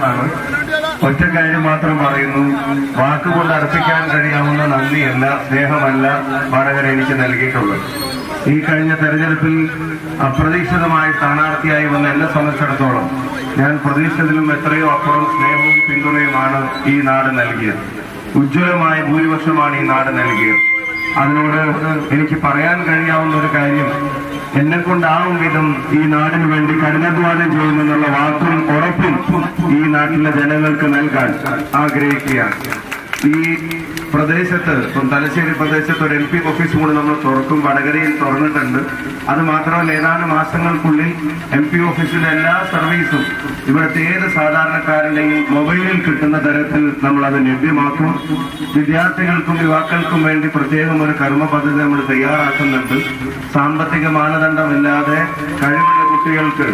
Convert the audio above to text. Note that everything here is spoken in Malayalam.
പറയാനുള്ളതാണ്. ഒറ്റ കാര്യം മാത്രം പറയുന്നു. വാക്കുകൊണ്ട് അർപ്പിക്കാൻ കഴിയാവുന്ന നന്ദിയല്ല, സ്നേഹമല്ല വടകര എനിക്ക് നൽകിയിട്ടുള്ളത്. ഈ കഴിഞ്ഞ തെരഞ്ഞെടുപ്പിൽ അപ്രതീക്ഷിതമായി സ്ഥാനാർത്ഥിയായി വന്ന എന്നെ സംബന്ധിച്ചിടത്തോളം ഞാൻ പ്രതീക്ഷിച്ചതിലും എത്രയോ അപ്പുറം സ്നേഹവും പിന്തുണയുമാണ് ഈ നാട് നൽകിയത്. ഉജ്ജ്വലമായ ഭൂരിപക്ഷമാണ് ഈ നാട് നൽകിയത്. അതിനോട് എനിക്ക് പറയാൻ കഴിയാവുന്ന ഒരു കാര്യം, എന്നെ കൊണ്ടാവും വിധം ഈ നാടിന് വേണ്ടി കഠിനാധ്വാനം ചെയ്യുമെന്നുള്ള വാക്കും ഉറപ്പും ഈ നാട്ടിലെ ജനങ്ങൾക്ക് നൽകാൻ ആഗ്രഹിക്കുകയാണ്. ഈ പ്രദേശത്ത്, ഇപ്പം തലശ്ശേരി പ്രദേശത്ത് ഒരു MP ഓഫീസ് കൂടി നമ്മൾ തുറക്കും, വടകരയിൽ തുറന്നിട്ടുണ്ട്. അത് മാത്രമല്ല, ഏതാനും മാസങ്ങൾക്കുള്ളിൽ MP ഓഫീസിന്റെ എല്ലാ സർവീസും ഇവിടുത്തെ ഏത് സാധാരണക്കാരന്റെയും മൊബൈലിൽ കിട്ടുന്ന തരത്തിൽ നമ്മൾ അത് ലഭ്യമാക്കും. വിദ്യാർത്ഥികൾക്കും യുവാക്കൾക്കും വേണ്ടി പ്രത്യേകം ഒരു കർമ്മ പദ്ധതി നമ്മൾ തയ്യാറാക്കുന്നുണ്ട്. സാമ്പത്തിക മാനദണ്ഡമില്ലാതെ കഴിവുള്ള കുട്ടികൾക്ക്